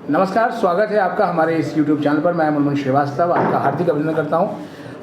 नमस्कार, स्वागत है आपका हमारे इस YouTube चैनल पर। मैं मुनमुन श्रीवास्तव आपका हार्दिक अभिनंदन करता हूं।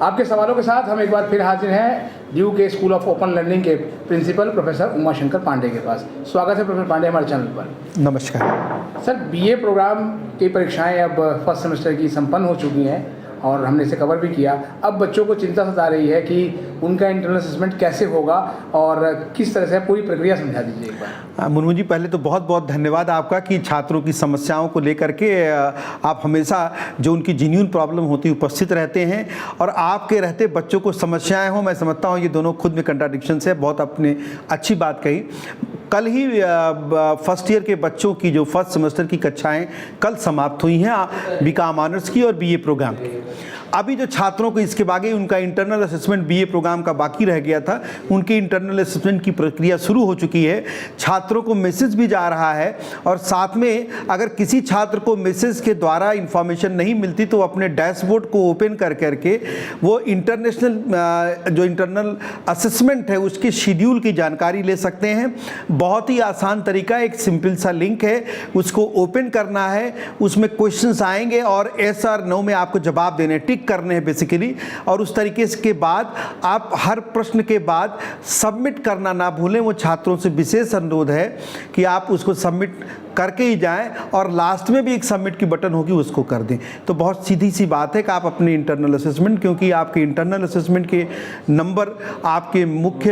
आपके सवालों के साथ हम एक बार फिर हाजिर हैं ड्यू के स्कूल ऑफ ओपन लर्निंग के प्रिंसिपल प्रोफेसर उमाशंकर पांडे के पास। स्वागत है प्रोफेसर पांडे हमारे चैनल पर। नमस्कार सर, बीए प्रोग्राम की परीक्षाएं अब फर्स्ट सेमेस्टर की संपन्न हो चुकी हैं और हमने इसे कवर भी किया। अब बच्चों को चिंता सता रही है कि उनका इंटरनल असेसमेंट कैसे होगा और किस तरह से पूरी प्रक्रिया समझा दीजिए एक बार। मुनमुन जी, पहले तो बहुत बहुत धन्यवाद आपका कि छात्रों की समस्याओं को लेकर के आप हमेशा जो उनकी जेन्युइन प्रॉब्लम होती है उपस्थित रहते हैं और आपके रहते बच्चों को समस्याएं हो। मैं समझता हूँ ये दोनों खुद में कंट्राडिक्शन है। बहुत अपने अच्छी बात कही। कल ही फर्स्ट ईयर के बच्चों की जो फर्स्ट सेमेस्टर की कक्षाएं कल समाप्त हुई हैं बीकॉम ऑनर्स की और बीए प्रोग्राम की। अभी जो छात्रों को इसके बागे उनका इंटरनल असेसमेंट बीए प्रोग्राम का बाकी रह गया था, उनकी इंटरनल असेसमेंट की प्रक्रिया शुरू हो चुकी है। छात्रों को मैसेज भी जा रहा है और साथ में अगर किसी छात्र को मैसेज के द्वारा इंफॉर्मेशन नहीं मिलती तो अपने डैशबोर्ड को ओपन कर करके वो जो इंटरनल असेसमेंट है उसके शेड्यूल की जानकारी ले सकते हैं। बहुत ही आसान तरीका, एक सिंपल सा लिंक है, उसको ओपन करना है, उसमें क्वेश्चंस आएंगे और यस और नो में आपको जवाब देने टिक करने हैं बेसिकली। और उस तरीके के बाद आप हर प्रश्न के बाद सबमिट करना ना भूलें। वो छात्रों से विशेष अनुरोध है कि आप उसको सबमिट करके ही जाएं और लास्ट में भी एक सबमिट की बटन होगी उसको कर दें। तो बहुत सीधी सी बात है कि आप अपने इंटरनल असेसमेंट, क्योंकि आपके इंटरनल असेसमेंट के नंबर आपके मुख्य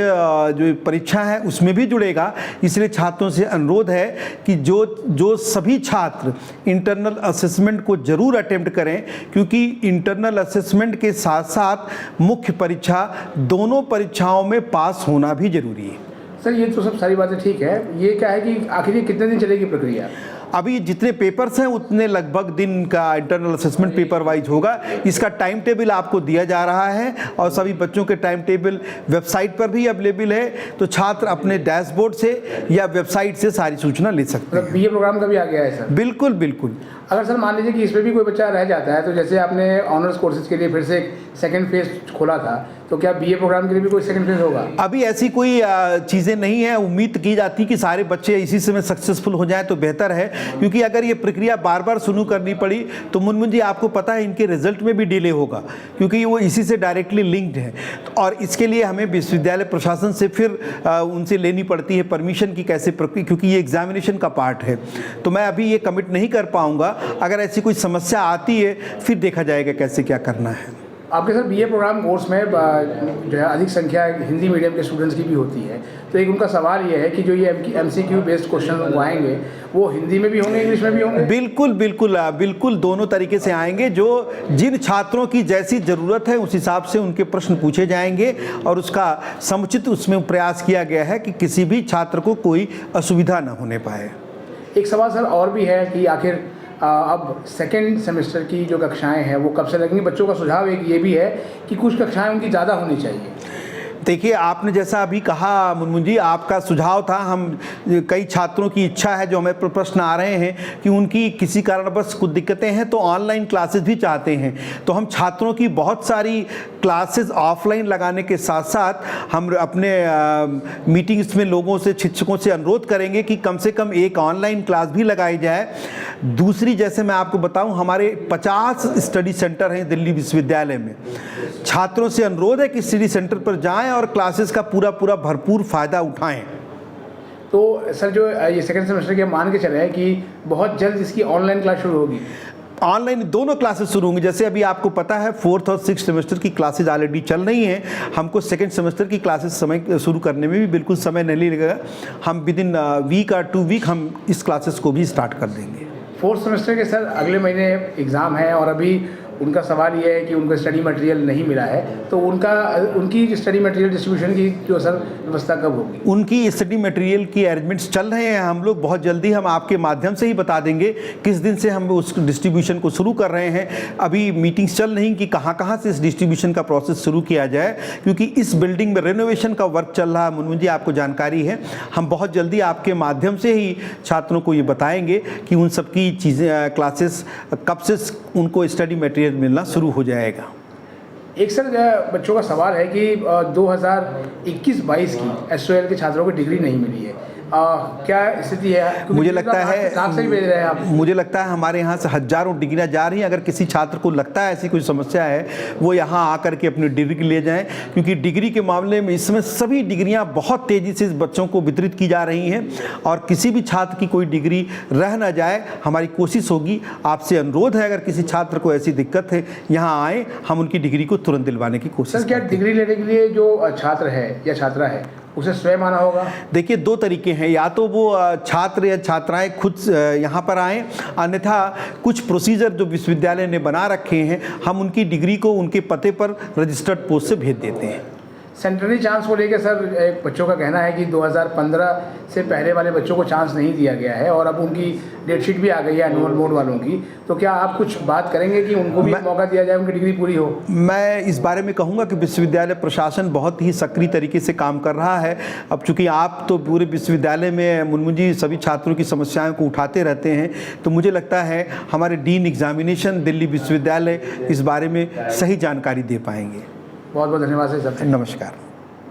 जो परीक्षा है उसमें भी जुड़ेगा, इसलिए छात्रों से अनुरोध है कि जो सभी छात्र इंटरनल असेसमेंट को जरूर अटेम्प्ट करें, क्योंकि इंटरनल असेसमेंट के साथ साथ मुख्य परीक्षा, दोनों परीक्षाओं में पास होना भी जरूरी है। सर, ये तो सब सारी बातें ठीक है। ये क्या है कि आखिर ये कितने दिन चलेगी प्रक्रिया? अभी जितने पेपर्स हैं उतने लगभग दिन का इंटरनल असेसमेंट पेपर वाइज होगा। इसका टाइम टेबल आपको दिया जा रहा है और सभी बच्चों के टाइम टेबल वेबसाइट पर भी अवेलेबल है, तो छात्र अपने डैशबोर्ड से या वेबसाइट से सारी सूचना ले सकते हैं। बीए प्रोग्राम का भी आ गया है सर? बिल्कुल बिल्कुल। अगर सर मान लीजिए कि इसमें भी कोई बच्चा रह जाता है, तो जैसे आपने ऑनर्स कोर्सेज के लिए फिर से एक सेकंड फेज खोला था, तो क्या बीए प्रोग्राम के लिए भी कोई सेकंड फेज होगा? अभी ऐसी कोई चीज़ें नहीं है। उम्मीद की जाती कि सारे बच्चे इसी समय सक्सेसफुल हो जाएं तो बेहतर है, क्योंकि अगर ये प्रक्रिया बार बार शुरू करनी पड़ी तो मुनमुन जी आपको पता है इनके रिजल्ट में भी डिले होगा, क्योंकि वो इसी से डायरेक्टली लिंक्ड है। और इसके लिए हमें विश्वविद्यालय प्रशासन से फिर उनसे लेनी पड़ती है परमिशन की कैसे प्रक्रिया, क्योंकि ये एग्जामिनेशन का पार्ट है। तो मैं अभी ये कमिट नहीं कर पाऊँगा। अगर ऐसी कोई समस्या आती है फिर देखा जाएगा कैसे क्या करना है। आपके सर बीए प्रोग्राम कोर्स में जो है अधिक संख्या हिंदी मीडियम के स्टूडेंट्स की भी होती है, तो एक उनका सवाल ये है कि जो ये MCQ बेस्ड क्वेश्चन वो आएंगे वो हिंदी में भी होंगे, इंग्लिश में भी होंगे? बिल्कुल बिल्कुल बिल्कुल, दोनों तरीके से आएंगे। जिन छात्रों की जैसी ज़रूरत है उस हिसाब से उनके प्रश्न पूछे जाएंगे और उसका समुचित उसमें प्रयास किया गया है कि किसी भी छात्र को कोई असुविधा न होने पाए। एक सवाल सर और भी है कि आखिर अब सेकेंड सेमेस्टर की जो कक्षाएं हैं वो कब से लगेंगी? बच्चों का सुझाव एक ये भी है कि कुछ कक्षाएं उनकी ज़्यादा होनी चाहिए। देखिए, आपने जैसा अभी कहा मुनमुन जी, आपका सुझाव था, हम कई छात्रों की इच्छा है जो हमें प्रश्न आ रहे हैं कि उनकी किसी कारणवश कुछ दिक्कतें हैं तो ऑनलाइन क्लासेस भी चाहते हैं। तो हम छात्रों की बहुत सारी क्लासेस ऑफलाइन लगाने के साथ साथ हम अपने मीटिंग्स में लोगों से, शिक्षकों से अनुरोध करेंगे कि कम से कम एक ऑनलाइन क्लास भी लगाई जाए। दूसरी, जैसे मैं आपको बताऊं, हमारे 50 स्टडी सेंटर हैं दिल्ली विश्वविद्यालय में। छात्रों से अनुरोध है कि स्टडी सेंटर पर जाएं और क्लासेस का पूरा भरपूर फ़ायदा उठाएं। तो सर, जो ये सेकंड सेमेस्टर के मान के चले हैं कि बहुत जल्द इसकी ऑनलाइन क्लास शुरू होगी? ऑनलाइन दोनों क्लासेस शुरू होंगी। जैसे अभी आपको पता है 4th और 6th सेमेस्टर की क्लासेस ऑलरेडी चल रही हैं। हमको सेकंड सेमेस्टर की क्लासेस समय शुरू करने में भी बिल्कुल समय नहीं लगेगा। हम विद इन वीक और 2 वीक हम इस क्लासेस को भी स्टार्ट कर देंगे। 4th सेमेस्टर के सर अगले महीने एग्ज़ाम है और अभी उनका सवाल ये है कि उनको स्टडी मटेरियल नहीं मिला है, तो उनकी स्टडी मटेरियल डिस्ट्रीब्यूशन की जो सर व्यवस्था कब होगी? उनकी स्टडी मटेरियल की अरेंजमेंट्स चल रहे हैं। हम लोग बहुत जल्दी हम आपके माध्यम से ही बता देंगे किस दिन से हम उस डिस्ट्रीब्यूशन को शुरू कर रहे हैं। अभी मीटिंग्स चल रही कि कहाँ से इस डिस्ट्रीब्यूशन का प्रोसेस शुरू किया जाए, क्योंकि इस बिल्डिंग में रेनोवेशन का वर्क चल रहा है। मुनमुन जी आपको जानकारी है। हम बहुत जल्दी आपके माध्यम से ही छात्रों को ये बताएंगे कि उन सब की चीज़ें, क्लासेस कब से उनको स्टडी मटेरियल मिलना शुरू हो जाएगा। एक सर बच्चों का सवाल है कि 2021-22 की SOL के छात्रों को डिग्री नहीं मिली है, क्या स्थिति है? क्योंकि मुझे पिछली लगता बार है नाम से ही भेज रहे हैं आप। मुझे लगता है हमारे यहाँ से हजारों डिग्रियाँ जा रही हैं। अगर किसी छात्र को लगता है ऐसी कोई समस्या है, वो यहाँ आकर के अपनी डिग्री ले जाएं, क्योंकि डिग्री के मामले में इसमें सभी डिग्रियाँ बहुत तेज़ी से बच्चों को वितरित की जा रही हैं और किसी भी छात्र की कोई डिग्री रह ना जाए, हमारी कोशिश होगी। आपसे अनुरोध है, अगर किसी छात्र को ऐसी दिक्कत है, यहाँ आएँ, हम उनकी डिग्री को तुरंत दिलवाने की कोशिश सर, क्या डिग्री लेने के लिए जो छात्र है या छात्रा है उसे स्वयं आना होगा? देखिए, दो तरीके हैं, या तो वो छात्र या छात्राएं खुद यहाँ पर आएँ, अन्यथा कुछ प्रोसीजर जो विश्वविद्यालय ने बना रखे हैं, हम उनकी डिग्री को उनके पते पर रजिस्टर्ड पोस्ट से भेज देते हैं। सेंटरी चांस को लेकर सर, एक बच्चों का कहना है कि 2015 से पहले वाले बच्चों को चांस नहीं दिया गया है और अब उनकी डेटशीट भी आ गई है एनुअल बोर्ड वालों की, तो क्या आप कुछ बात करेंगे कि उनको भी मौका दिया जाए, उनकी डिग्री पूरी हो? मैं इस बारे में कहूँगा कि विश्वविद्यालय प्रशासन बहुत ही सक्रिय तरीके से काम कर रहा है। अब चूँकि आप तो पूरे विश्वविद्यालय में मुनमुन जी सभी छात्रों की समस्याओं को उठाते रहते हैं, तो मुझे लगता है हमारे डीन एग्जामिनेशन दिल्ली विश्वविद्यालय इस बारे में सही जानकारी दे पाएंगे। बहुत बहुत धन्यवाद सर। नमस्कार।